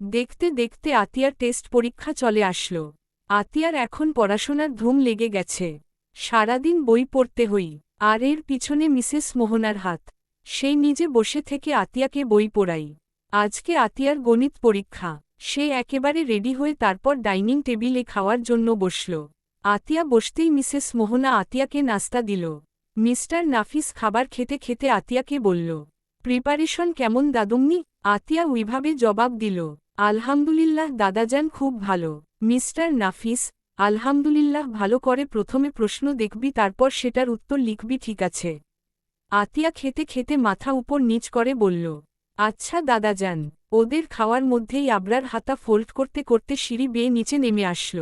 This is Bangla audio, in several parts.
দেখতে দেখতে আতিয়ার টেস্ট পরীক্ষা চলে আসলো। আতিয়ার এখন পড়াশোনার ধুম লেগে গেছে। সারাদিন বই পড়তে হই, আর এর পিছনে মিসেস মোহনার হাত। সেই নিজে বসে থেকে আতিয়াকে বই পড়াই। আজকে আতিয়ার গণিত পরীক্ষা। সে একেবারে রেডি হয়ে তারপর ডাইনিং টেবিলে খাওয়ার জন্য বসল। আতিয়া বসতেই মিসেস মোহনা আতিয়াকে নাস্তা দিল। মিস্টার নাফিস খাবার খেতে খেতে আতিয়াকে বলল, প্রিপারেশন কেমন দাদুমনি? আতিয়া ওইভাবে জবাব দিল, আলহামদুলিল্লাহ দাদাজান, খুব ভালো। মিস্টার নাফিস, আলহামদুলিল্লাহ ভালো করে প্রথমে প্রশ্ন দেখবি, তারপর সেটার উত্তর লিখবি, ঠিক আছে? আতিয়া খেতে খেতে মাথা উপর নিচ করে বলল, আচ্ছা দাদাজান। ওদের খাওয়ার মধ্যেই আবরার হাতা ফোল্ড করতে করতে সিঁড়ি বেয়ে নিচে নেমে আসল।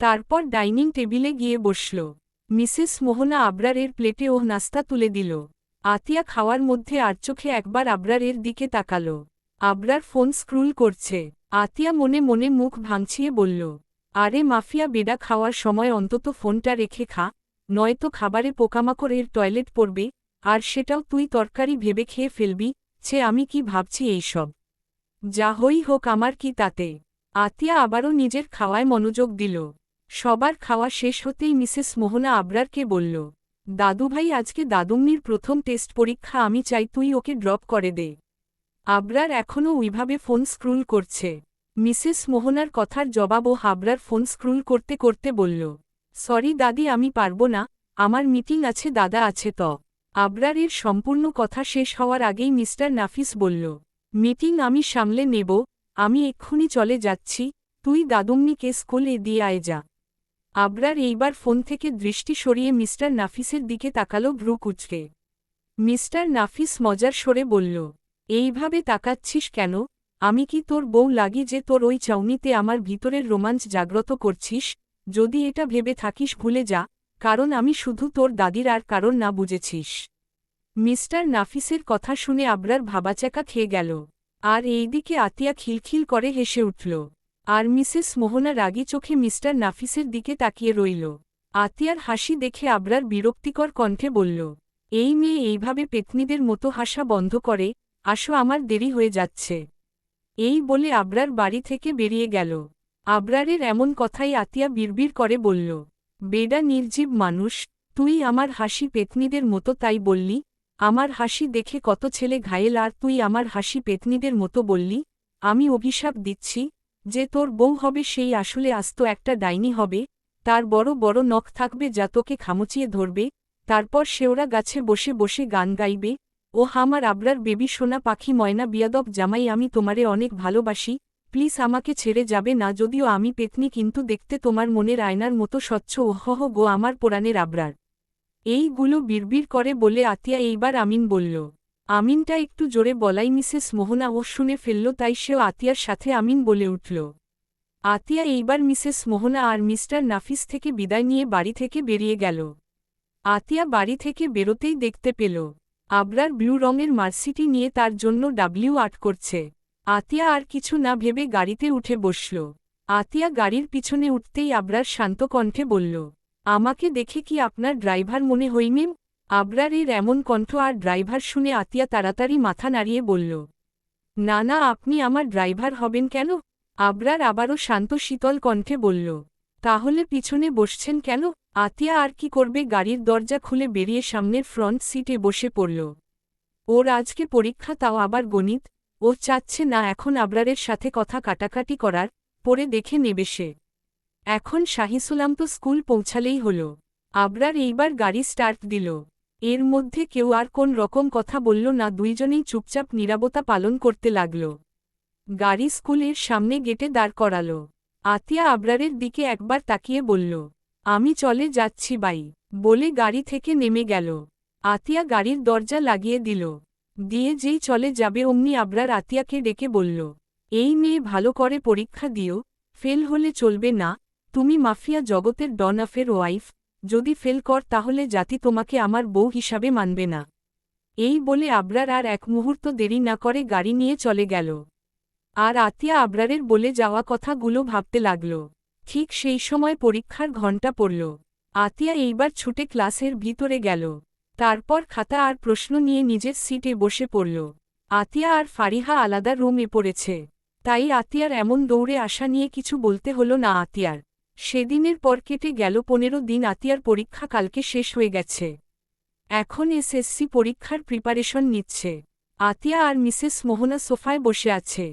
তারপর ডাইনিং টেবিলে গিয়ে বসল। মিসেস মোহনা আবরারের প্লেটে ও নাস্তা তুলে দিল। আতিয়া খাওয়ার মধ্যে আর চোখে একবার আবরারের দিকে তাকাল। আবরার ফোন স্ক্রুল করছে। আতিয়া মনে মনে মুখ ভাঙছিয়ে বলল, আরে মাফিয়া বেডা, খাওয়ার সময় অন্তত ফোনটা রেখে খা, নয়তো খাবারে পোকামাকড়ের টয়লেট পড়বে, আর সেটাও তুই তরকারি ভেবে খেয়ে ফেলবি। ছে, আমি কি ভাবছি এইসব? যা হই হোক, আমার কি তাতে? আতিয়া আবারও নিজের খাওয়ায় মনোযোগ দিল। সবার খাওয়া শেষ হতেই মিসেস মোহনা আবরারকে বলল, দাদুভাই, আজকে দাদুমনির প্রথম টেস্ট পরীক্ষা, আমি চাই তুই ওকে ড্রপ করে দে। আবরার এখনও ওইভাবে ফোন স্ক্রুল করছে। মিসেস মোহনার কথার জবাব ও আবরার ফোন স্ক্রুল করতে করতে বলল, সরি দাদি, আমি পারবো না, আমার মিটিং আছে দাদা। আছে তো? আবরারের সম্পূর্ণ কথা শেষ হওয়ার আগেই মিস্টার নাফিস বলল, মিটিং আমি সামলে নেব, আমি এক্ষুনি চলে যাচ্ছি, তুই দাদুমনিকে স্কুলে দিয়ে আয় যা। আবরার এইবার ফোন থেকে দৃষ্টি সরিয়ে মিস্টার নাফিসের দিকে তাকালো ভ্রু কুঁচকে। মিস্টার নাফিস মজার সরে বলল, এইভাবে তাকাচ্ছিস কেন? আমি কি তোর বউ লাগি যে তোর ওই চাউনিতে আমার ভিতরের রোমাঞ্চ জাগ্রত করছিস? যদি এটা ভেবে থাকিস ভুলে যা, কারণ আমি শুধু তোর দাদির, আর কারণ না, বুঝেছিস? মিস্টার নাফিসের কথা শুনে আবরার ভাবাচাকা খেয়ে গেল। আর এইদিকে আতিয়া খিলখিল করে হেসে উঠল। আর মিসেস মোহনা রাগী চোখে মিস্টার নাফিসের দিকে তাকিয়ে রইল। আতিয়ার হাসি দেখে আবরার বিরক্তিকর কণ্ঠে বলল, এই মেয়ে এইভাবে পেতনিদের মতো হাসা বন্ধ করে, আসো, আমার দেরি হয়ে যাচ্ছে। এই বলে আবরার বাড়ি থেকে বেরিয়ে গেল। আবরারের এমন কথাই আতিয়া বিড়বিড় করে বলল, বেডা নির্জীব মানুষ, তুই আমার হাসি পেতনিদের মতো তাই বললি? আমার হাসি দেখে কত ছেলে ঘায়েল, আর তুই আমার হাসি পেতনিদের মতো বললি? আমি অভিশাপ দিচ্ছি, যে তোর বউ হবে সেই আসলে আস্ত একটা ডাইনি হবে। তার বড় বড় নখ থাকবে যা তোকে খামচিয়ে ধরবে, তারপর শেওড়া গাছে বসে বসে গান গাইবে, ও আমার আবরার বেবি সোনা পাখি ময়না বিয়াদব জামাই, আমি তোমারে অনেক ভালোবাসি, প্লিজ আমাকে ছেড়ে যাবে না। যদিও আমি পেতনি, কিন্তু দেখতে তোমার মনের আয়নার মতো স্বচ্ছ। ওহহ গো আমার পোড়ানের আবরার। এইগুলো বিড়বিড় করে বলে আতিয়া এইবার আমিন বলল। আমিনটা একটু জোরে বলাই মিসেস মোহনা ও শুনে ফেলল, তাই সেও আতিয়ার সাথে আমিন বলে উঠল। আতিয়া এইবার মিসেস মোহনা আর মিস্টার নাফিস থেকে বিদায় নিয়ে বাড়ি থেকে বেরিয়ে গেল। আতিয়া বাড়ি থেকে বেরোতেই দেখতে পেল আবরার ব্লু রঙের মার্সিটি নিয়ে তার জন্য ডাব্লিউ8 করছে। আতিয়া আর কিছু না ভেবে গাড়িতে উঠে বসল। আতিয়া গাড়ির পিছনে উঠতেই আবরার শান্ত কণ্ঠে বলল, আমাকে দেখে কি আপনার ড্রাইভার মনে হই মেম? আবরারের এমন কণ্ঠ আর ড্রাইভার শুনে আতিয়া তাড়াতাড়ি মাথা নাড়িয়ে বলল, না না, আপনি আমার ড্রাইভার হবেন কেন? আবরার আবারও শান্ত শীতল কণ্ঠে বলল, তাহলে পিছনে বসছেন কেন? আতিয়া আর কি করবে, গাড়ির দরজা খুলে বেরিয়ে সামনের ফ্রন্ট সিটে বসে পড়ল। ওর আজকে পরীক্ষা, তাও আবার গণিত। ও চাচ্ছে না এখন আবরারের সাথে কথা কাটাকাটি করার, পরে দেখে নেবে সে। এখন শাহিসুলাম তো স্কুল পৌঁছালেই হল। আবরার এইবার গাড়ি স্টার্ট দিল। এর মধ্যে কেউ আর কোন রকম কথা বলল না, দুইজনেই চুপচাপ নীরবতা পালন করতে লাগল। গাড়ি স্কুলের সামনে গেটে দাঁড় করাল। আতিয়া আবরারের দিকে একবার তাকিয়ে বলল, আমি চলে যাচ্ছি বাই, বলে গাড়ি থেকে নেমে গেল। আতিয়া গাড়ির দরজা লাগিয়ে দিল। দিয়ে যেই চলে যাবে অমনি আবরার আতিয়াকে ডেকে বলল, এই মেয়ে ভালো করে পরীক্ষা দিও, ফেল হলে চলবে না, তুমি মাফিয়া জগতের ডন আফের ওয়াইফ, যদি ফেল কর তাহলে জাতি তোমাকে আমার বউ হিসাবে মানবে না। এই বলে আবরার আর এক মুহূর্ত দেরি না করে গাড়ি নিয়ে চলে গেল। আর আতিয়া আবরারের বলে যাওয়া কথাগুলো ভাবতে লাগল। ঠিক সেই সময় পরীক্ষার ঘণ্টা পড়ল। আতিয়া এইবার ছুটে ক্লাসের ভিতরে গেল। তারপর খাতা আর প্রশ্ন নিয়ে নিজের সিটে বসে পড়ল। আতিয়া আর ফারিহা আলাদা রুমে পড়েছে। তাই আতিয়ার এমন দৌড়ে আসা নিয়ে কিছু বলতে হলো না আতিয়ার। সেদিনের পর কেটে গেল 15 দিন। আতিয়ার পরীক্ষা কালকে শেষ হয়ে গেছে। এখন এসএসসি পরীক্ষার প্রিপারেশন নিচ্ছে। আতিয়া আর মিসেস মোহনা সোফায় বসে আছে,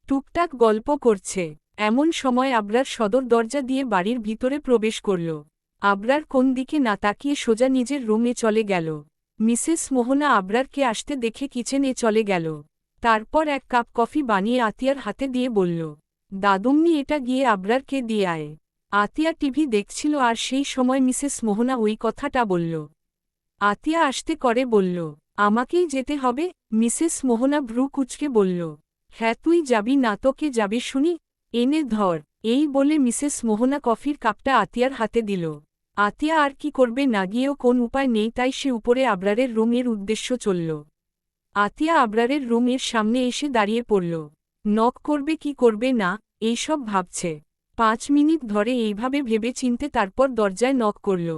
টুকটাক গল্প করছে। এমন সময় আবরার সদর দরজা দিয়ে বাড়ির ভিতরে প্রবেশ করল। আবরার কোন দিকে না তাকিয়ে সোজা নিজের রুমে চলে গেল। মিসেস মোহনা আবরারকে আসতে দেখে কিচেনে চলে গেল। তারপর এক কাপ কফি বানিয়ে আতিয়ার হাতে দিয়ে বলল, দাদুম্নি এটা গিয়ে আবরারকে দিয়ে আয়। আতিয়া টিভি দেখছিল আর সেই সময় মিসেস মোহনা ওই কথাটা বলল। আতিয়া আসতে করে বলল, আমাকেই যেতে হবে? মিসেস মোহনা ভ্রু কুঁচকে বলল, হ্যাঁ তুই যাবি না তো কে যাবে শুনি, এনে ধর। এই বলে মিসেস মোহনা কফির কাপটা আতিয়ার হাতে দিল। আতিয়া আর কি করবে, না গিয়েও কোন উপায় নেই, তাই সে উপরে আবরারের রুমের উদ্দেশ্য চলল। আতিয়া আবরারের রুমের সামনে এসে দাঁড়িয়ে পড়ল। নক করবে কি করবে না এইসব ভাবছে। 5 মিনিট ধরে এইভাবে ভেবে চিনতে তারপর দরজায় নক করল,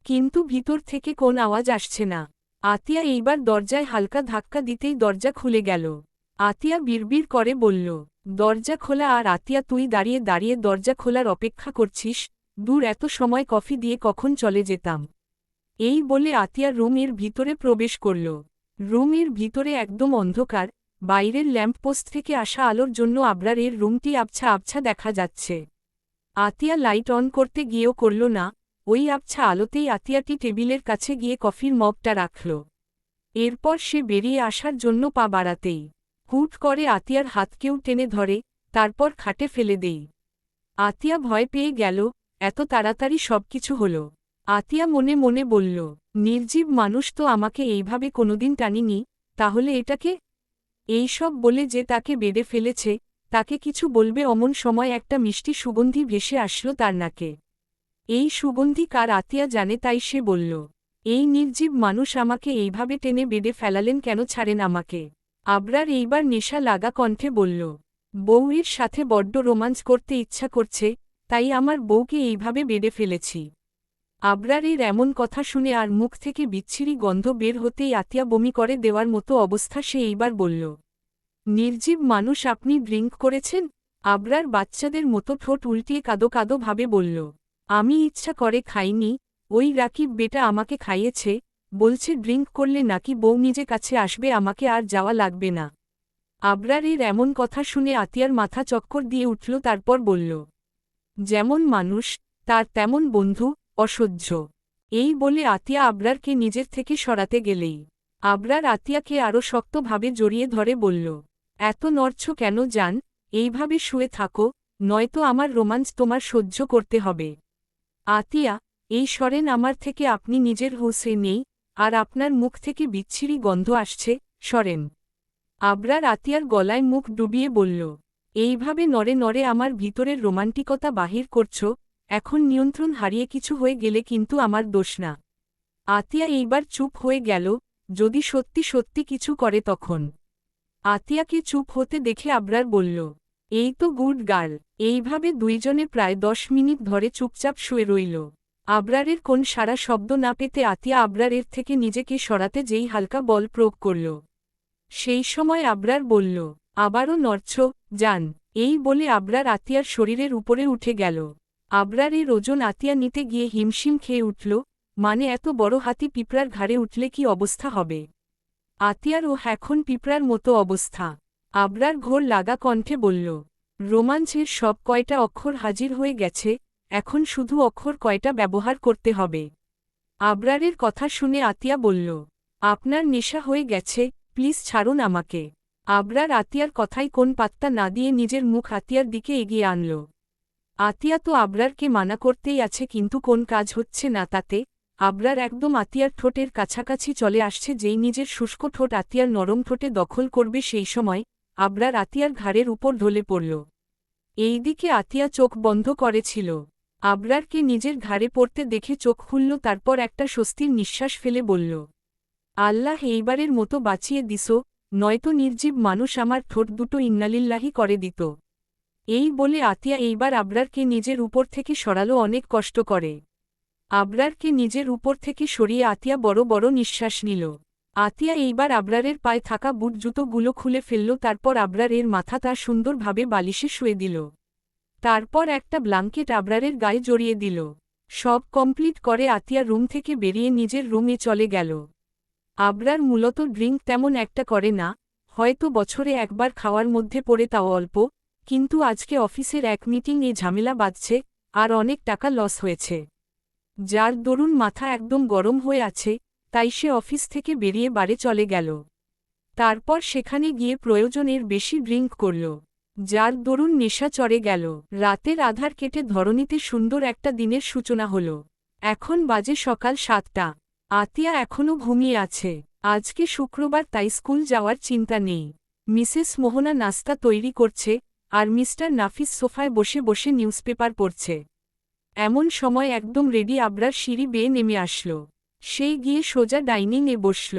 কিন্তু ভিতর থেকে কোন আওয়াজ আসছে না। আতিয়া এইবার দরজায় হালকা ধাক্কা দিতেই দরজা খুলে গেল। আতিয়া বিড়বিড় করে বলল, দরজা খোলা। আর আতিয়া তুই দাঁড়িয়ে দাঁড়িয়ে দরজা খোলার অপেক্ষা করছিস? দূর, এত সময় কফি দিয়ে কখন চলে যেতাম। এই বলে আতিয়া রুমের ভিতরে প্রবেশ করল। রুমের ভিতরে একদম অন্ধকার, বাইরের ল্যাম্পপোস্ট থেকে আসা আলোর জন্য আবরারের রুমটি আবছা আবছা দেখা যাচ্ছে। আতিয়া লাইট অন করতে গিয়েও করল না। ওই আবছা আলোতেই আতিয়াটি টেবিলের কাছে গিয়ে কফির মগটা রাখল। এরপর সে বেরিয়ে আসার জন্য পা বাড়াতেই হুট করে আতিয়ার হাত কেউ টেনে ধরে, তারপর খাটে ফেলে দেই। আতিয়া ভয় পেয়ে গেল, এত তাড়াতাড়ি সবকিছু হল। আতিয়া মনে মনে বলল, নির্জীব মানুষ তো আমাকে এইভাবে কোনোদিন টানিনি, তাহলে এটাকে? এইসব বলে যে তাকে বেডে ফেলেছে তাকে কিছু বলবে অমন সময় একটা মিষ্টি সুগন্ধি ভেসে আসলো তার নাকে। এই সুগন্ধি কার আতিয়া জানে, তাই সে বলল, এই নির্জীব মানুষ আমাকে এইভাবে টেনে বেডে ফেলালেন কেন, ছাড়েন আমাকে। আবরার এইবার নেশা লাগা কণ্ঠে বলল, বউয়ের সাথে বড্ড রোমাঞ্চ করতে ইচ্ছা করছে, তাই আমার বউকে এইভাবে বেডে ফেলেছি। আবরারের এমন কথা শুনে আর মুখ থেকে বিচ্ছিরি গন্ধ বের হতেই আতিয়া বমি করে দেওয়ার মতো অবস্থা। সে এইবার বলল, নির্জীব মানুষ আপনি ড্রিঙ্ক করেছেন? আবরার বাচ্চাদের মতো ঠোঁট উল্টিয়ে কাদো কাদো ভাবে বলল, আমি ইচ্ছা করে খাইনি, ওই রাকিব বেটা আমাকে খাইয়েছে, বলছে ড্রিঙ্ক করলে নাকি বউ নিজে কাছে আসবে, আমাকে আর যাওয়া লাগবে না। আবরারের এমন কথা শুনে আতিয়ার মাথা চক্কর দিয়ে উঠল। তারপর বলল, যেমন মানুষ তার তেমন বন্ধু, অসহ্য। এই বলে আতিয়া আবরারকে নিজের থেকে সরাতে গেলেই আবরার আতিয়াকে আরও শক্তভাবে জড়িয়ে ধরে বলল, এত নড়ছ কেন জান, এইভাবে শুয়ে থাকো, নয়তো আমার রোমাঞ্চ তোমার সহ্য করতে হবে। আতিয়া, এই সরেন আমার থেকে, আপনি নিজের হুঁশে নেই, আর আপনার মুখ থেকে বিচ্ছিরি গন্ধ আসছে, সরেন। আবরার আতিয়ার গলায় মুখ ডুবিয়ে বলল, এইভাবে নড়ে নড়ে আমার ভিতরের রোমান্টিকতা বাহির করছ, এখন নিয়ন্ত্রণ হারিয়ে কিছু হয়ে গেলে কিন্তু আমার দোষ না। আতিয়া এইবার চুপ হয়ে গেল, যদি সত্যি সত্যি কিছু করে তখন। আতিয়াকে চুপ হতে দেখে আবরার বলল, এই তো গুড গার্ল। এইভাবে দুইজনে প্রায় 10 মিনিট ধরে চুপচাপ শুয়ে রইল। আবরারের কোন সারা শব্দ না পেতে আতিয়া আবরারের থেকে নিজেকে সরাতে যেই হালকা বল প্রয়োগ করল। সেই সময় আবরার বলল, আবারও নড়ছ, যান। এই বলে আবরার আতিয়ার শরীরের উপরে উঠে গেল। আবরারের ওজন আতিয়া নিতে গিয়ে হিমশিম খেয়ে উঠল, মানে এত বড় হাতি পিঁপড়ার ঘাড়ে উঠলে কি অবস্থা হবে। আতিয়ার ও এখন পিঁপড়ার মতো অবস্থা। আবরার ঘোর লাগা কণ্ঠে বলল, রোমাঞ্চের সব কয়টা অক্ষর হাজির হয়ে গেছে, এখন শুধু অক্ষর কয়টা ব্যবহার করতে হবে। আবরারের কথা শুনে আতিয়া বলল, আপনার নেশা হয়ে গেছে, প্লিজ ছাড়ুন আমাকে। আবরার আতিয়ার কথায় কোন পাত্তা না দিয়ে নিজের মুখ আতিয়ার দিকে এগিয়ে আনল। আতিয়া তো আবরারকে মানা করতেই আছে, কিন্তু কোন কাজ হচ্ছে না তাতে। আবরার একদম আতিয়ার ঠোঁটের কাছাকাছি চলে আসছে, যেই নিজের শুষ্ক ঠোঁট আতিয়ার নরম ঠোঁটে দখল করবে সেই সময় আবরার আতিয়ার ঘাড়ের উপর ঢলে পড়ল। এইদিকে আতিয়া চোখ বন্ধ করেছিল। আবরারকে নিজের ঘাড়ে পড়তে দেখে চোখ খুলল, তারপর একটা স্বস্তির নিঃশ্বাস ফেলে বলল, আল্লাহ এইবারের মতো বাঁচিয়ে দিছো, নয়তো নির্জীব মানুষ আমার ঠোঁট দুটো ইন্নালিল্লাহি করে দিত। এই বলে আতিয়া এইবার আবরারকে নিজের উপর থেকে সরালো অনেক কষ্ট করে। আবরারকে নিজের উপর থেকে সরিয়ে আতিয়া বড় বড় নিঃশ্বাস নিল। আতিয়া এইবার আবরারের পায়ে থাকা বুট জুতোগুলো খুলে ফেলল, তারপর আবরারের মাথা তার সুন্দরভাবে বালিশে শুয়ে দিল। তারপর একটা ব্লাঙ্কেট আবরারের গায়ে জড়িয়ে দিল। সব কমপ্লিট করে আতিয়া রুম থেকে বেরিয়ে নিজের রুমে চলে গেল। আবরার মূলত ড্রিঙ্ক তেমন একটা করে না, হয়তো বছরে একবার খাওয়ার মধ্যে পড়ে, তাও অল্প, কিন্তু আজকে অফিসের এক মিটিংয়ে ঝামেলা বাঁধছে আর অনেক টাকা লস হয়েছে, যার দরুন মাথা একদম গরম হয়ে আছে, তাই সে অফিস থেকে বেরিয়ে বারে চলে গেল। তারপর সেখানে গিয়ে প্রয়োজনের বেশি ড্রিঙ্ক করল, যার দরুন নেশা চড়ে গেল। রাতের আধার কেটে ধরণীতে সুন্দর একটা দিনের সূচনা হল। এখন বাজে সকাল 7টা। আতিয়া এখনও ঘুমিয়ে আছে। আজকে শুক্রবার, তাই স্কুল যাওয়ার চিন্তা নেই। মিসেস মোহনা নাস্তা তৈরি করছে আর মিস্টার নাফিস সোফায় বসে বসে নিউজপেপার পড়ছে। এমন সময় একদম রেডি আবরার সিঁড়ি বেয়ে নেমে আসল। সেই গিয়ে সোজা ডাইনিংয়ে বসল।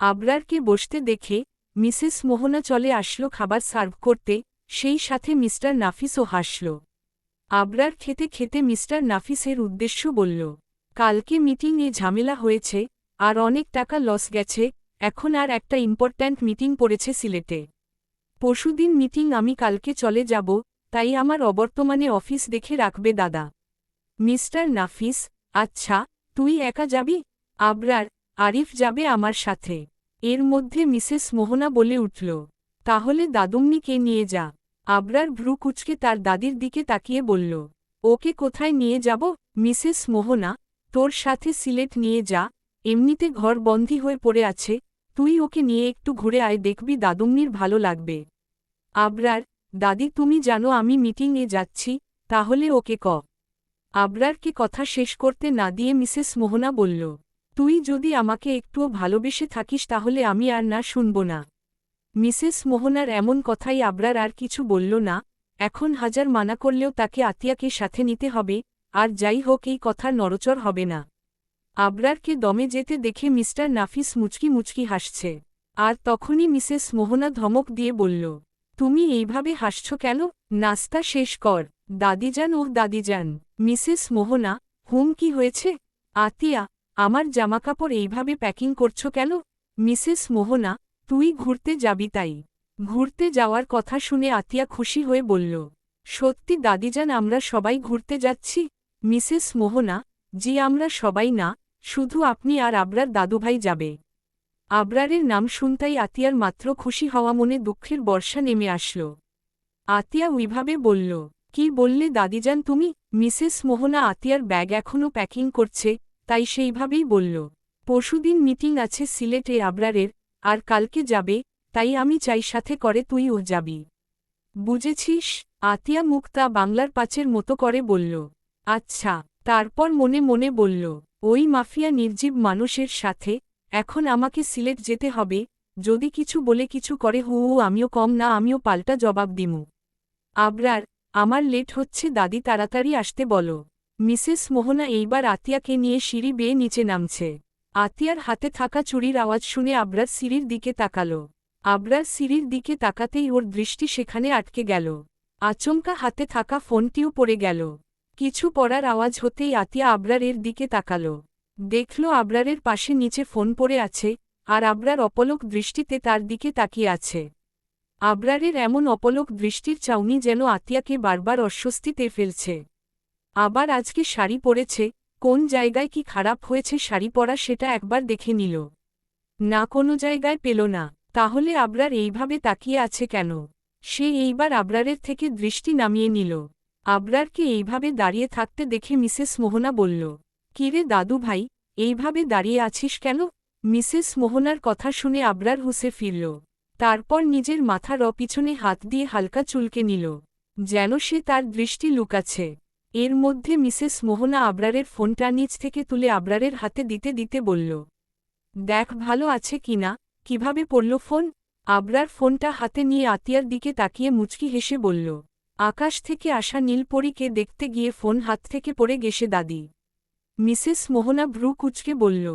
আবরারকে বসতে দেখে মিসেস মোহনা চলে আসলো খাবার সার্ভ করতে, সেই সাথে মিস্টার নাফিসও হাসল। আবরার খেতে খেতে মিস্টার নাফিসের উদ্দেশ্য বলল, কালকে মিটিংয়ে ঝামেলা হয়েছে আর অনেক টাকা লস গেছে, এখন আর একটা ইম্পর্ট্যান্ট মিটিং পড়েছে সিলেটে। পরশুদিন মিটিং, আমি কালকে চলে যাব, তাই আমার অবর্তমানে অফিস দেখে রাখবে দাদা। মিস্টার নাফিস, আচ্ছা, তুই একা যাবি? আবরার, আরিফ যাবে আমার সাথে। এর মধ্যে মিসেস মোহনা বলে উঠল, তাহলে দাদুমনিকে নিয়ে যা। আবরার ভ্রু কুঁচকে তার দাদির দিকে তাকিয়ে বলল, ওকে কোথায় নিয়ে যাব? মিসেস মোহনা, তোর সাথে সিলেট নিয়ে যা, এমনিতে ঘর বন্ধি হয়ে পড়ে আছে, তুই ওকে নিয়ে একটু ঘুরে আয়, দেখবি দাদুমনির ভালো লাগবে। আবরার, দাদি তুমি জানো আমি মিটিংয়ে যাচ্ছি, তাহলে ওকে ক। আবরারকে কথা শেষ করতে না দিয়ে মিসেস মোহনা বলল, তুই যদি আমাকে একটুও ভালোবেসে থাকিস তাহলে আমি আর না শুনব না। মিসেস মোহনার এমন কথাই আবরার আর কিছু বলল না। এখন হাজার মানা করলেও তাকে আতিয়াকে সাথে নিতে হবে, আর যাই হোক এই কথার নড়চড় হবে না। আবরারকে দমে যেতে দেখে মিস্টার নাফিস মুচকি মুচকি হাসছে। আর তখনই মিসেস মোহনা ধমক দিয়ে বলল, তুমি এইভাবে হাসছ কেন? নাস্তা শেষ কর দাদিজান। ও দাদিজান। মিসেস মোহনা, কি হয়েছে? আতিয়া, আমার জামাকাপড় এইভাবে প্যাকিং করছ কেন? মিসেস মোহনা, তুই ঘুরতে যাবি তাই? ঘুরতে যাওয়ার কথা শুনে আতিয়া খুশি হয়ে বলল, সত্যি দাদিজান, আমরা সবাই ঘুরতে যাচ্ছি। মিসেস মোহনা, জি আমরা সবাই না, শুধু আপনি আর আবরার দাদুভাই যাবে। আবরারের নাম শুনতাই আতিয়ার মাত্র খুশি হওয়া মনে দুঃখের বর্ষা নেমে আসল। আতিয়া ওইভাবে বলল, কি বললে দাদিজান তুমি? মিসেস মোহনা আতিয়ার ব্যাগ এখনও প্যাকিং করছে, তাই সেইভাবেই বলল, পরশুদিন মিটিং আছে সিলেটে আবরারের, আর কালকে যাবে, তাই আমি চাই সাথে করে তুইও যাবি। বুঝেছিস? আতিয়া মুক্তা বাংলার পাঁচের মতো করে বলল, আচ্ছা। তারপর মনে মনে বলল, ওই মাফিয়া নির্জীব মানুষের সাথে এখন আমাকে সিলেট যেতে হবে, যদি কিছু বলে কিছু করে আমিও কম না, আমিও পাল্টা জবাব দিমু। আবরার, আমার লেট হচ্ছে দাদি, তাড়াতাড়ি আসতে বলো। মিসেস মোহনা এইবার আতিয়াকে নিয়ে সিঁড়ি বেয়ে নিচে নামছে। আতিয়ার হাতে থাকা চুরির আওয়াজ শুনে আবরার সিঁড়ির দিকে তাকাল। আবরার সিঁড়ির দিকে তাকাতেই ওর দৃষ্টি সেখানে আটকে গেল। আচমকা হাতে থাকা ফোনটিও পড়ে গেল। কিছু পড়ার আওয়াজ হতেই আতিয়া আবরারের দিকে তাকাল। দেখল আবরারের পাশে নিচে ফোন পড়ে আছে, আর আবরার অপলক দৃষ্টিতে তার দিকে তাকিয়ে আছে। আবরারের এমন অপলক দৃষ্টির চাউনি যেন আতিয়াকে বারবার অস্বস্তিতে ফেলছে। আবার আজকে শাড়ি পরেছে, কোন জায়গায় কি খারাপ হয়েছে শাড়ি পরা সেটা একবার দেখে নিল। না, কোনো জায়গায় পেল না। তাহলে আবরার এইভাবে তাকিয়ে আছে কেন? সে এইবার আবরারের থেকে দৃষ্টি নামিয়ে নিল। আবরারকে এইভাবে দাঁড়িয়ে থাকতে দেখে মিসেস মোহনা বলল, কিরে দাদু ভাই, এইভাবে দাঁড়িয়ে আছিস কেন? মিসেস মোহনার কথা শুনে আবরার হুঁসে ফিরল। তারপর নিজের মাথার পিছনে হাত দিয়ে হালকা চুলকে নিল, যেন সে তার দৃষ্টি লুকাচ্ছে। এর মধ্যে মিসেস মোহনা আবরারের ফোনটা নিচ থেকে তুলে আবরারের হাতে দিতে দিতে বলল, দেখ ভালো আছে কিনা। কিভাবে পড়ল ফোন? আবরার ফোনটা হাতে নিয়ে আতিয়ার দিকে তাকিয়ে মুচকি হেসে বলল, আকাশ থেকে আসা নীলপরীকে দেখতে গিয়ে ফোন হাত থেকে পড়ে গেছে দাদি। মিসেস মোহনা ভ্রু কুঁচকে বলল,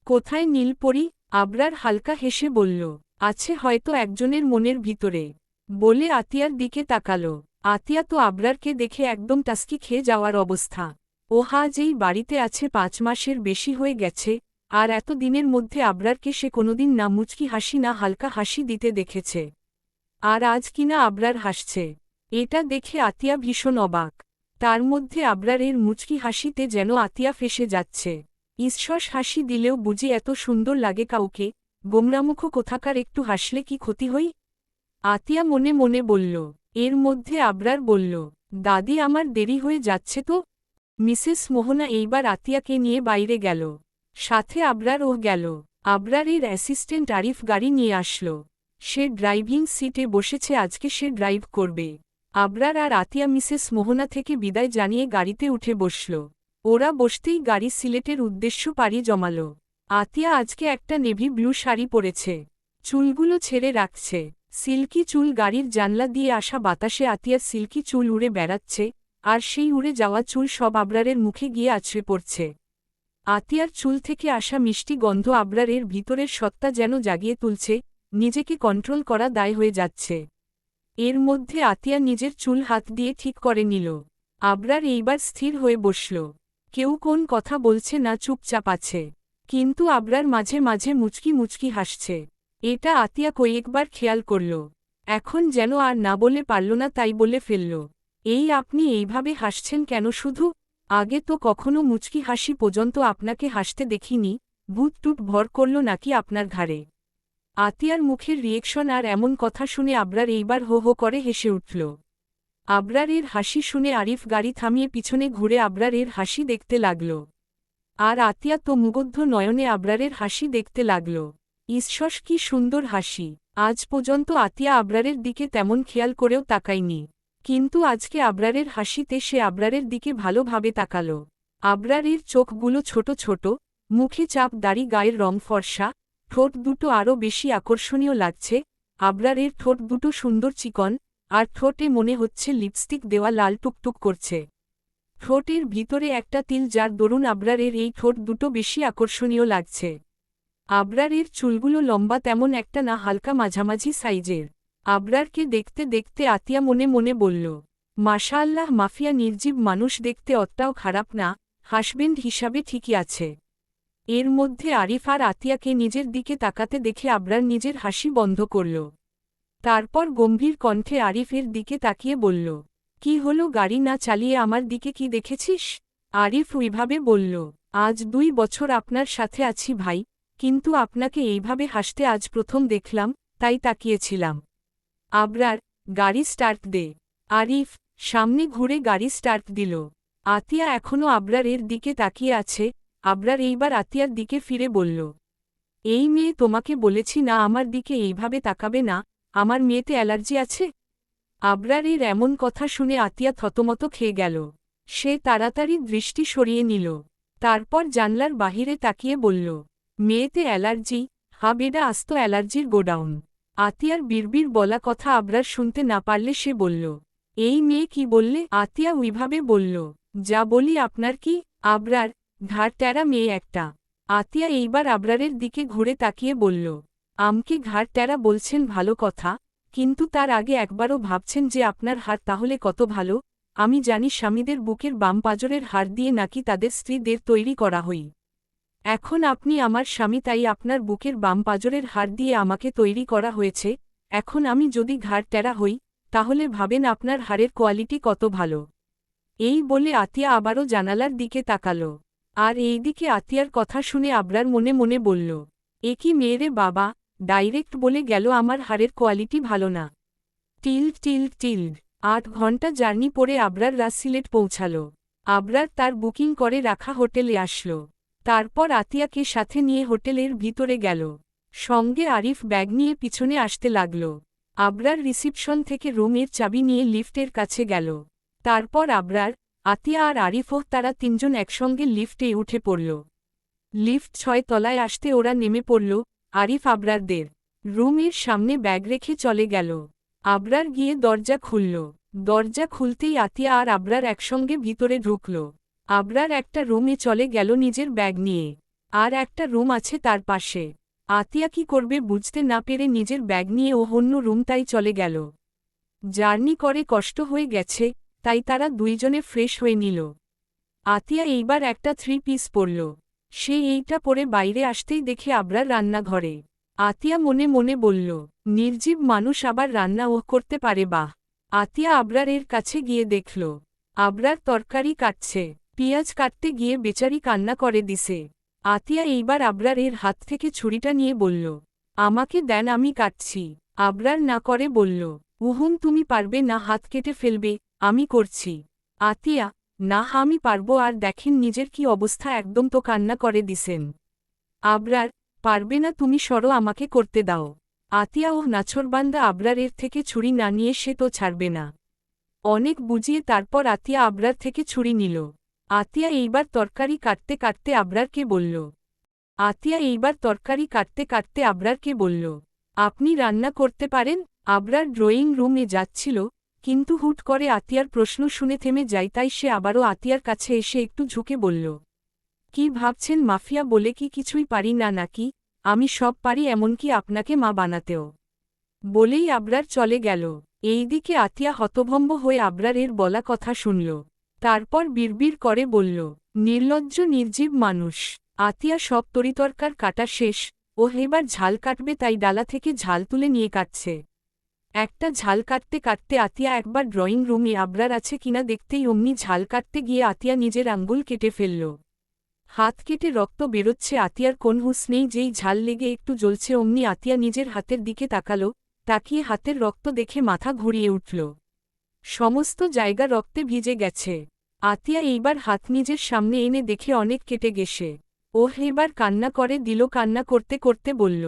কোথায় নীলপরী? আবরার হালকা হেসে বলল, আছে হয়তো একজনের মনের ভিতরে, বলে আতিয়ার দিকে তাকাল। আতিয়া তো আবরারকে দেখে একদম টাস্কি খেয়ে যাওয়ার অবস্থা। ও যেই বাড়িতে আছে 5 মাসের বেশি হয়ে গেছে, আর এত দিনের মধ্যে আবরারকে সে কোনোদিন না মুচকি হাসি না হালকা হাসি দিতে দেখেছে। আর আজ কিনা আবরার হাসছে। এটা দেখে আতিয়া ভীষণ অবাক। তার মধ্যে আবরারের মুচকি হাসিতে যেন আতিয়া ফেসে যাচ্ছে। ঈষৎ হাসি দিলেও বুঝি এত সুন্দর লাগে কাউকে, গোমরামুখ কোথাকার একটু হাসলে কি ক্ষতি হই? আতিয়া মনে মনে বলল। এর মধ্যে আবরার বলল, দাদি আমার দেরি হয়ে যাচ্ছে তো। মিসেস মোহনা এইবার আতিয়াকে নিয়ে বাইরে গেল। সাথে আবরারও গেল। আবরারের অ্যাসিস্ট্যান্ট আরিফ গাড়ি নিয়ে আসলো। সে ড্রাইভিং সিটে বসেছে, আজকে সে ড্রাইভ করবে। আবরার আর আতিয়া মিসেস মোহনা থেকে বিদায় জানিয়ে গাড়িতে উঠে বসল। ওরা বসতেই গাড়ি সিলেটের উদ্দেশ্য পাড়ি জমাল। আতিয়া আজকে একটা নেভি ব্লু শাড়ি পরেছে। চুলগুলো ছেড়ে রাখছে। সিল্কি চুল, গাড়ির জানলা দিয়ে আসা বাতাসে আতিয়ার সিল্কি চুল উড়ে বেড়াচ্ছে, আর সেই উড়ে যাওয়া চুল সব আবরারের মুখে গিয়ে আছড়ে পড়ছে। আতিয়ার চুল থেকে আসা মিষ্টি গন্ধ আবরারের ভিতরের সত্তা যেন জাগিয়ে তুলছে, নিজেকে কন্ট্রোল করা দায় হয়ে যাচ্ছে। এর মধ্যে আতিয়া নিজের চুল হাত দিয়ে ঠিক করে নিল। আবরার এইবার স্থির হয়ে বসল। কেউ কোন কথা বলছে না, চুপচাপ আছে। কিন্তু আবরার মাঝে মাঝে মুচকি মুচকি হাসছে। এটা আতিয়া কয়েকবার খেয়াল করল। এখন যেন আর না বলে পারল না, তাই বলে ফেলল, এই আপনি এইভাবে হাসছেন কেন? শুধু আগে তো কখনো মুচকি হাসি পর্যন্ত আপনাকে হাসতে দেখিনি। ভূত টুট ভর করল নাকি আপনার ঘাড়ে? আতিয়ার মুখের রিয়েকশন আর এমন কথা শুনে আবরার এইবার হো হো করে হেসে উঠল। আবরারের হাসি শুনে আরিফ গাড়ি থামিয়ে পিছনে ঘুরে আবরারের হাসি দেখতে লাগল। আর আতিয়া তো মুগ্ধ নয়নে আবরারের হাসি দেখতে লাগল। ঈশ্বর, কি সুন্দর হাসি! আজ পর্যন্ত আতিয়া আবরারের দিকে তেমন খেয়াল করেও তাকায়নি, কিন্তু আজকে আবরারের হাসিতে সে আবরারের দিকে ভালোভাবে তাকাল। আবরারের চোখগুলো ছোট ছোট, মুখে চাপ দাড়ি, গায়ের রং ফর্সা, ঠোঁট দুটো আরও বেশি আকর্ষণীয় লাগছে। আবরারের ঠোঁট দুটো সুন্দর চিকন, আর ঠোঁটে মনে হচ্ছে লিপস্টিক দেওয়া, লাল টুকটুক করছে। ঠোঁটের ভিতরে একটা তিল, যার দরুন আবরারের এই ঠোঁট দুটো বেশি আকর্ষণীয় লাগছে। আবরারের চুলগুলো লম্বা তেমন একটা না, হালকা মাঝামাঝি সাইজের। আবরারকে দেখতে দেখতে আতিয়া মনে মনে বলল, মাশাআল্লাহ, মাফিয়া নির্জীব মানুষ, দেখতে অতটাও খারাপ না, হাসবেন্ড হিসাবে ঠিকই আছে। এর মধ্যে আরিফ আর আতিয়াকে নিজের দিকে তাকাতে দেখে আবরার নিজের হাসি বন্ধ করল। তারপর গম্ভীর কণ্ঠে আরিফের দিকে তাকিয়ে বলল, কি হলো, গাড়ি না চালিয়ে আমার দিকে কি দেখেছিস? আরিফ ওইভাবে বলল, আজ 2 বছর আপনার সাথে আছি ভাই, কিন্তু আপনাকে এইভাবে হাসতে আজ প্রথম দেখলাম, তাই তাকিয়েছিলাম। আবরার, গাড়ি স্টার্ট দে। আরিফ সামনে ঘুরে গাড়ি স্টার্ট দিল। আতিয়া এখনও আবরারের দিকে তাকিয়ে আছে। আবরার এইবার আতিয়ার দিকে ফিরে বলল, এই মেয়ে, তোমাকে বলেছি না আমার দিকে এইভাবে তাকাবে না, আমার মেয়েতে অ্যালার্জি আছে। আবরারের এমন কথা শুনে আতিয়া থতমত খেয়ে গেল। সে তাড়াতাড়ি দৃষ্টি সরিয়ে নিল। তারপর জানলার বাহিরে তাকিয়ে বলল, মেয়েতে অ্যালার্জি? হা বেডা, আস্ত অ্যালার্জির গোডাউন। আতিয়ার বিড়বিড় বলা কথা আবরার শুনতে না পারলে সে বলল, এই মেয়ে কি বললে? আতিয়া ওইভাবে বলল, যা বলি আপনার কি? আবরার, ঘাড় টেরা মেয়ে একটা। আতিয়া এইবার আবরারের দিকে ঘুরে তাকিয়ে বলল, আমকে ঘাড় টেরা বলছেন ভালো কথা, কিন্তু তার আগে একবারও ভাবছেন যে আপনার হাড় তাহলে কত ভালো? আমি জানি স্বামীদের বুকের বাম পাঁজরের হাড় দিয়ে নাকি তাদের স্ত্রীদের তৈরি করা হয়। এখন আপনি আমার স্বামী, তাই আপনার বুকের বাম পাঁজরের হাড় দিয়ে আমাকে তৈরি করা হয়েছে। এখন আমি যদি ঘাড় টেরা হই, তাহলে ভাবেন আপনার হাড়ের কোয়ালিটি কত ভালো। এই বলে আতিয়া আবারও জানালার দিকে তাকাল। আর এইদিকে আতিয়ার কথা শুনে আবরার মনে মনে বলল, এ কি মেয়েরে বাবা, ডাইরেক্ট বলে গেল আমার হাড়ের কোয়ালিটি ভালো না। Tilted tilted tilted. 8 ঘন্টা জার্নি পরে আবরার সিলেট পৌঁছাল। আবরার তার বুকিং করে রাখা হোটেলে আসল। তারপর আতিয়াকে সাথে নিয়ে হোটেলের ভিতরে গেল। সঙ্গে আরিফ ব্যাগ নিয়ে পিছনে আসতে লাগল। আবরার রিসিপশন থেকে রুমের চাবি নিয়ে লিফটের কাছে গেল। তারপর আবরার, আতিয়া আর আরিফও তারা 3 জন একসঙ্গে লিফটে উঠে পড়ল। লিফট 6 তলায় আসতে ওরা নেমে পড়ল। আরিফ আবরারদের রুমের সামনে ব্যাগ রেখে চলে গেল। আবরার গিয়ে দরজা খুলল। দরজা খুলতেই আতিয়া আর আবরার একসঙ্গে ভিতরে ঢুকল। আবরার একটা রুমে চলে গেল নিজের ব্যাগ নিয়ে। আর একটা রুম আছে তার পাশে। আতিয়া কি করবে বুঝতে না পেরে নিজের ব্যাগ নিয়ে ও অন্য রুমটাই চলে গেল। জার্নি করে কষ্ট হয়ে গেছে, তাই তারা 2 জনে ফ্রেশ হয়ে নিল। আতিয়া এইবার একটা 3 পিস পরল। সে এইটা পরে বাইরে আসতেই দেখে আবরার রান্নাঘরে। আতিয়া মনে মনে বলল, নির্জীব মানুষ আবার রান্না করতে পারে, বাহ। আতিয়া আবরারের কাছে গিয়ে দেখল আবরার তরকারি কাটছে। পিঁয়াজ কাটতে গিয়ে বেচারি কান্না করে দিছে। আতিয়া এইবার আবরারের হাত থেকে ছুরিটা নিয়ে বলল, আমাকে দেন, আমি কাটছি। আবরার না করে বলল, উহুন, তুমি পারবে না, হাত কেটে ফেলবে, আমি করছি। আতিয়া, না আমি পারবো। আর দেখেন নিজের কি অবস্থা, একদম তো কান্না করে দিছেন। আবরার, পারবে না, তুমি সরো, আমাকে করতে দাও। আতিয়া নাছোড়বান্দা আবরারের থেকে ছুরি না নিয়ে সে তো ছাড়বে না। অনেক বুঝিয়ে তারপর আতিয়া আবরার থেকে ছুরি নিল। আতিয়া এইবার তরকারি কাটতে কাটতে আবরারকে বলল, আপনি রান্না করতে পারেন? আবরার ড্রয়িং রুমে যাচ্ছিল, কিন্তু হুট করে আতিয়ার প্রশ্ন শুনে থেমে যায়, তাই সে আবারও আতিয়ার কাছে এসে একটু ঝুঁকে বলল, কি ভাবছেন মাফিয়া বলে কি কিছুই পারি না নাকি? আমি সব পারি, এমনকি আপনাকে মা বানাতেও। বলেই আবরার চলে গেল। এইদিকে আতিয়া হতভম্ব হয়ে আবরারের বলা কথা শুনল। তারপর বিড়বিড় করে বলল, নির্লজ্জ নির্জীব মানুষ। আতিয়া সব তরিতরকার কাটা শেষ, ও এবার ঝাল কাটবে, তাই ডালা থেকে ঝাল তুলে নিয়ে কাটছে। একটা ঝাল কাটতে কাটতে আতিয়া একবার ড্রয়িং রুমে আবরার আছে কিনা দেখতেই অমনি ঝাল কাটতে গিয়ে আতিয়া নিজের আঙ্গুল কেটে ফেলল। হাত কেটে রক্ত বেরোচ্ছে। আতিয়ার কোন হুঁশ নেই, যেই ঝাল লেগে একটু জ্বলছে অমনি আতিয়া নিজের হাতের দিকে তাকালো। তাকিয়ে হাতের রক্ত দেখে মাথা ঘুরিয়ে উঠল। সমস্ত জায়গা রক্তে ভিজে গেছে। আতিয়া এইবার হাত নিজের সামনে এনে দেখে অনেক কেটে গেছে। এবার কান্না করে দিল, কান্না করতে করতে বলল,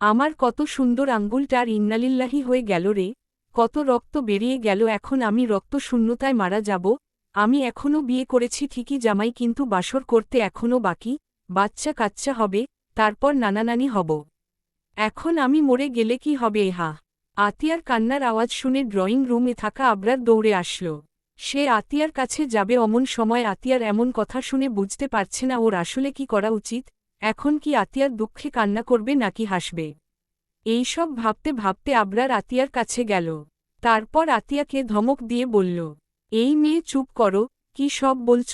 আমার কত সুন্দর আঙ্গুলটার ইন্নালিল্লাহি হয়ে গেল রে, কত রক্ত বেরিয়ে গেল, এখন আমি রক্ত শূন্যতায় মারা যাব। আমি এখনও বিয়ে করেছি ঠিকই জামাই, কিন্তু বাসর করতে এখনও বাকি, বাচ্চা কাচ্চা হবে, তারপর নানানানি হব। এখন আমি মরে গেলে কি হবে? আতিয়ার কান্নার আওয়াজ শুনে ড্রয়িং রুমে থাকা আবরার দৌড়ে আসল। সে আতিয়ার কাছে যাবে, অমন সময় আতিয়ার এমন কথা শুনে বুঝতে পারছে না ওর আসলে কি করা উচিত। এখন কি আতিয়ার দুঃখে কান্না করবে নাকি হাসবে? এইসব ভাবতে ভাবতে আবরার আতিয়ার কাছে গেল। তারপর আতিয়াকে ধমক দিয়ে বলল, এই মেয়ে চুপ করো, কি সব বলছ?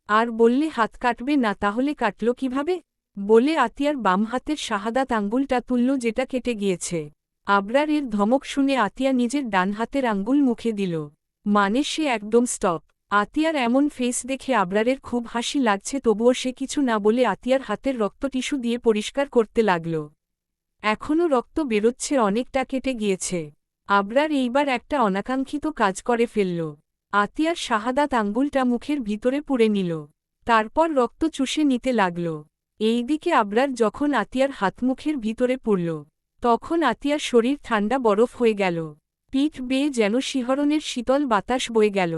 আর বললে হাত কাটবে না, তাহলে কাটল কিভাবে? বলে আতিয়ার বাম হাতের শাহাদাত আঙ্গুলটা তুলল, যেটা কেটে গিয়েছে। আবরার এর ধমক শুনে আতিয়া নিজের ডান হাতের আঙ্গুল মুখে দিল, মানে সে একদম স্টপ। আতিয়ার এমন ফেস দেখে আবরারের খুব হাসি লাগছে, তবুও সে কিছু না বলে আতিয়ার হাতের রক্ত টিস্যু দিয়ে পরিষ্কার করতে লাগল। এখনও রক্ত বেরোচ্ছে, অনেকটা কেটে গিয়েছে। আবরার এইবার একটা অনাকাঙ্ক্ষিত কাজ করে ফেলল। আতিয়ার শাহাদাত আঙ্গুলটা মুখের ভিতরে পুরে নিল। তারপর রক্ত চুষে নিতে লাগল। এইদিকে আবরার যখন আতিয়ার হাত মুখের ভিতরে পুরল, তখন আতিয়ার শরীর ঠান্ডা বরফ হয়ে গেল। পিঠ বেয়ে যেন শিহরণের শীতল বাতাস বয়ে গেল।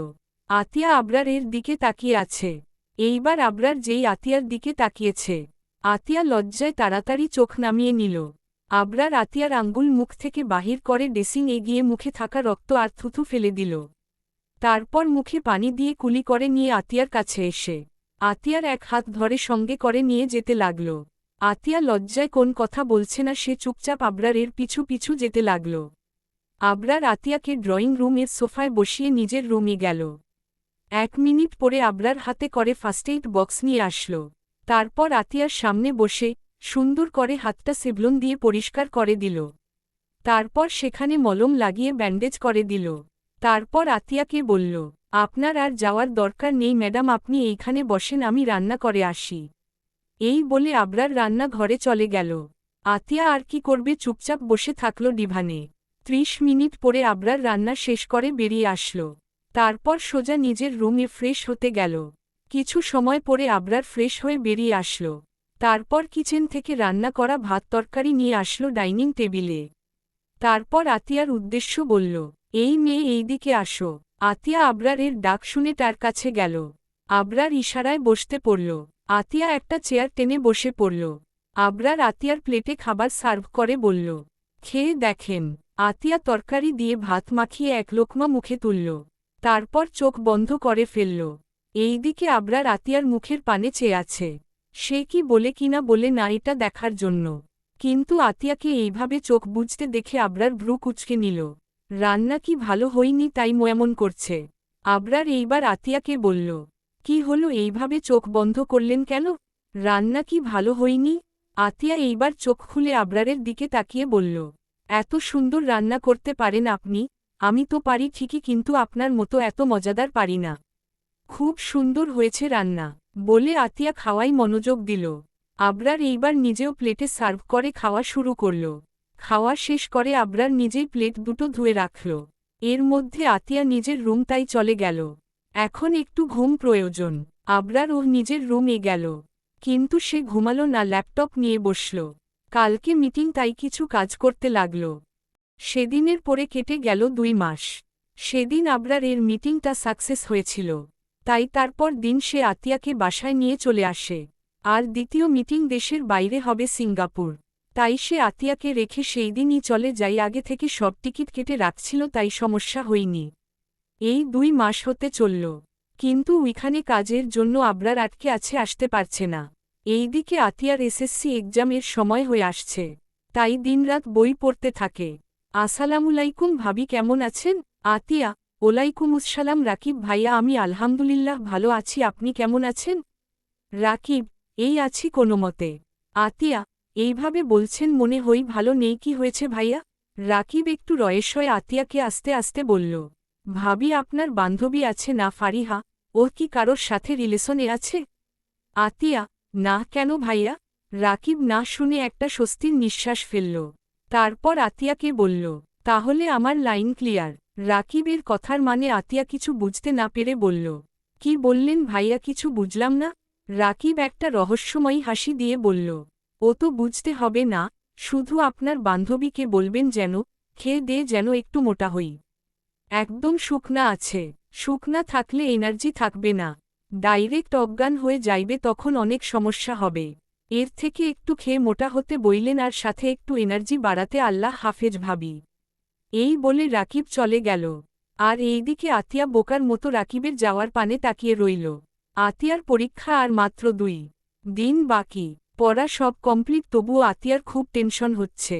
আতিয়া আবরারের দিকে তাকিয়ে আছে। এইবার আবরার যেই আতিয়ার দিকে তাকিয়েছে, আতিয়া লজ্জায় তাড়াতাড়ি চোখ নামিয়ে নিল। আবরার আতিয়ার আঙ্গুল মুখ থেকে বাহির করে ড্রেসিং এগিয়ে মুখে থাকা রক্ত আর থুথু ফেলে দিল। তারপর মুখে পানি দিয়ে কুলি করে নিয়ে আতিয়ার কাছে এসে আতিয়ার এক হাত ধরে সঙ্গে করে নিয়ে যেতে লাগল। আতিয়া লজ্জায় কোন কথা বলছে না, সে চুপচাপ আবরারের পিছু পিছু যেতে লাগল। আবরার আতিয়াকে ড্রয়িং রুমের সোফায় বসিয়ে নিজের রুমে গেল। 1 মিনিট পরে আবরার হাতে করে ফার্স্ট এইড বক্স নিয়ে আসল। তারপর আতিয়ার সামনে বসে সুন্দর করে হাতটা সেভলন দিয়ে পরিষ্কার করে দিল। তারপর সেখানে মলম লাগিয়ে ব্যান্ডেজ করে দিল। তারপর আতিয়াকে বলল, আপনার আর যাওয়ার দরকার নেই ম্যাডাম, আপনি এইখানে বসেন, আমি রান্না করে আসি। এই বলে আবরার রান্না ঘরে চলে গেল। আতিয়া আর কি করবে, চুপচাপ বসে থাকল ডিভানে। 30 মিনিট পরে আবরার রান্না শেষ করে বেরিয়ে আসল। তারপর সোজা নিজের রুমে ফ্রেশ হতে গেল। কিছু সময় পরে আবরার ফ্রেশ হয়ে বেরিয়ে আসল। তারপর কিচেন থেকে রান্না করা ভাত তরকারি নিয়ে আসলো ডাইনিং টেবিলে। তারপর আতিয়ার উদ্দেশ্য বলল, এই মেয়ে এইদিকে আসো। আতিয়া আবরারের ডাক শুনে তার কাছে গেল। আবরার ইশারায় বসতে পড়ল। আতিয়া একটা চেয়ার টেনে বসে পড়ল। আবরার আতিয়ার প্লেটে খাবার সার্ভ করে বলল, খেয়ে দেখেন। আতিয়া তরকারি দিয়ে ভাত মাখিয়ে এক লোকমা মুখে তুলল। তারপর চোখ বন্ধ করে ফেলল। এইদিকে আবরার আতিয়ার মুখের পানে চেয়ে আছে। সে কি বলে কিনা বলে না এটা দেখার জন্য। কিন্তু আতিয়াকে এইভাবে চোখ বুজতে দেখে আবরার ভ্রু কুঁচকে নিল। রান্না কি ভালো হয়নি তাই এমন করছে? আবরার এইবার আতিয়াকে বলল, কি হলো, এইভাবে চোখ বন্ধ করলেন কেন? রান্না কি ভালো হয়নি? আতিয়া এইবার চোখ খুলে আবরারের দিকে তাকিয়ে বলল, এত সুন্দর রান্না করতে পারেন আপনি? আমি তো পারি ঠিকই, কিন্তু আপনার মতো এত মজাদার পারি না। খুব সুন্দর হয়েছে রান্না, বলে আতিয়া খাওয়াই মনোযোগ দিল। আবরার এইবার নিজেও প্লেটে সার্ভ করে খাওয়া শুরু করল। খাওয়া শেষ করে আবরার নিজেই প্লেট দুটো ধুয়ে রাখল। এর মধ্যে আতিয়া নিজের রুম তাই চলে গেল। এখন একটু ঘুম প্রয়োজন। আবরার ওর নিজের রুমে গেল। কিন্তু সে ঘুমালো না, ল্যাপটপ নিয়ে বসল। কালকে মিটিং, তাই কিছু কাজ করতে লাগল। সেদিনের পরে কেটে গেল 2 মাস। সেদিন আবরার এর মিটিংটা সাকসেস হয়েছিল, তাই তারপর দিন সে আতিয়াকে বাসায় নিয়ে চলে আসে। আর দ্বিতীয় মিটিং দেশের বাইরে হবে, সিঙ্গাপুর। তাই সে আতিয়াকে রেখে সেই দিনই চলে যায়। আগে থেকে সব টিকিট কেটে রাখছিল, তাই সমস্যা হয়নি। এই 2 মাস হতে চলল, কিন্তু ওইখানে কাজের জন্য আবরার আটকে আছে, আসতে পারছে না। এইদিকে আতিয়ার এসএসসি এক্সামের সময় হয়ে আসছে, তাই দিনরাত বই পড়তে থাকে। আসসালামুলাইকুম ভাবি, কেমন আছেন? আতিয়া: ওলাইকুমুসসালাম রাকিব ভাইয়া, আমি আলহামদুলিল্লাহ ভালো আছি, আপনি কেমন আছেন? রাকিব: এই আছি কোনোমতে। আতিয়া: এইভাবে বলছেন মনে হয় ভালো নেই, কি হয়েছে ভাইয়া? রাকিব একটু রয়েসয় আতিয়াকে আস্তে আস্তে বলল, ভাবি আপনার বান্ধবী আছে না, ফারিহা, ও কি কারোর সাথে রিলেশনে আছে? আতিয়া: না, কেন ভাইয়া? রাকিব না শুনে একটা স্বস্তির নিঃশ্বাস ফেলল। তারপর আতিয়াকে বলল, তাহলে আমার লাইন ক্লিয়ার। রাকিবের কথার মানে আতিয়া কিছু বুঝতে না পেরে বলল, কি বললেন ভাইয়া, কিছু বুঝলাম না। রাকিব একটা রহস্যময়ী হাসি দিয়ে বলল, ও তো বুঝতে হবে না, শুধু আপনার বান্ধবীকে বলবেন যেন খেয়ে দে, যেন একটু মোটা হই। একদম শুকনা আছে, শুকনা থাকলে এনার্জি থাকবে না, ডাইরেক্ট অজ্ঞান হয়ে যাইবে, তখন অনেক সমস্যা হবে। এর থেকে একটু খেয়ে মোটা হতে বইলেন, আর সাথে একটু এনার্জি বাড়াতে। আল্লাহ হাফেজ ভাবি। এই বলে রাকিব চলে গেল। আর এইদিকে আতিয়া বোকার মতো রাকিবের যাওয়ার পানে তাকিয়ে রইল। আতিয়ার পরীক্ষা আর মাত্র 2 দিন বাকি। পড়া সব কমপ্লিট, তবুও আতিয়ার খুব টেনশন হচ্ছে।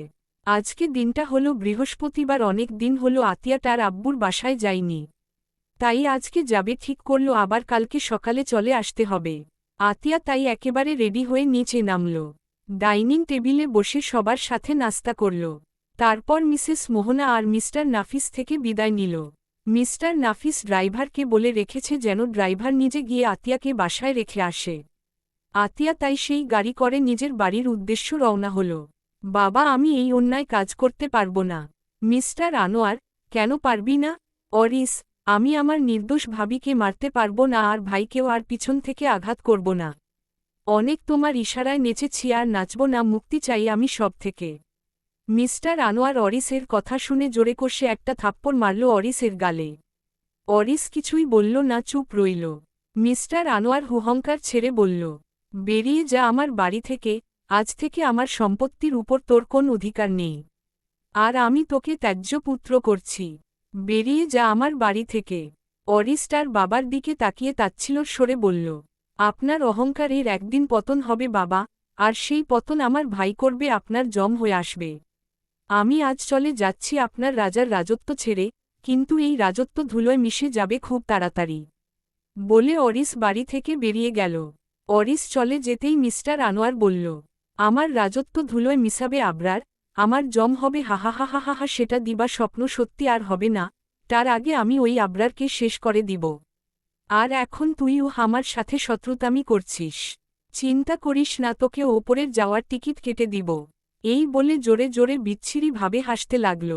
আজকে দিনটা হলো বৃহস্পতিবার, অনেক দিন হলো আতিয়া তার আব্বুর বাসায় যায়নি। তাই আজকে যাবে ঠিক করল, আবার কালকে সকালে চলে আসতে হবে। আতিয়া তাই একেবারে রেডি হয়ে নিচে নামল। ডাইনিং টেবিলে বসে সবার সাথে নাস্তা করল। তারপর মিসেস মোহনা আর মিস্টার নাফিস থেকে বিদায় নিল। মিস্টার নাফিস ড্রাইভারকে বলে রেখেছে যেন ড্রাইভার নিজে গিয়ে আতিয়াকে বাসায় রেখে আসে। আতিয়া তাই সেই গাড়ি করে নিজের বাড়ির উদ্দেশ্য রওনা হল। বাবা, আমি এই অন্যায় কাজ করতে পারব না। মিস্টার আনোয়ার: কেন পারবি না? অরিস: আমি আমার নির্দোষ ভাবিকে মারতে পারব না, আর ভাইকেও আর পিছন থেকে আঘাত করব না। অনেক তোমার ইশারায় নেচেছি, আর নাচব না, মুক্তি চাই আমি সব থেকে। মিস্টার আনোয়ার অরিসের কথা শুনে জোরে কষে একটা থাপ্পড় মারল অরিসের গালে। অরিস কিছুই বলল না, চুপ রইল। মিস্টার আনোয়ার হুহংকার ছেড়ে বলল, বেরিয়ে যা আমার বাড়ি থেকে, আজ থেকে আমার সম্পত্তির উপর তোর কোন অধিকার নেই। আর আমি তোকে ত্যায্য পুত্র করছি। বেরিয়ে যা আমার বাড়ি থেকে। অরিস তার বাবার দিকে তাকিয়ে তাচ্ছিল্যের স্বরে বলল, আপনার অহংকারের একদিন পতন হবে বাবা, আর সেই পতন আমার ভাই করবে, আপনার জম হয়ে আসবে। আমি আজ চলে যাচ্ছি আপনার রাজার রাজত্ব ছেড়ে, কিন্তু এই রাজত্ব ধুলোয় মিশে যাবে খুব তাড়াতাড়ি। বলে অরিস বাড়ি থেকে বেরিয়ে গেল। অরিস চলে যেতেই মিস্টার আনোয়ার বলল, আমার রাজত্ব ধুলোয় মিশাবে আবরার, আমার জম হবে হাহাহাহাহা, সেটা দিবা স্বপ্ন সত্যি আর হবে না। তার আগে আমি ওই আবরারকে শেষ করে দিব। আর এখন তুইও আমার সাথে শত্রুতামি করছিস। চিন্তা করিস না, তোকে ওপরের যাওয়ার টিকিট কেটে দিব। এই বলে জোরে জোরে বিচ্ছিরি ভাবে হাসতে লাগল।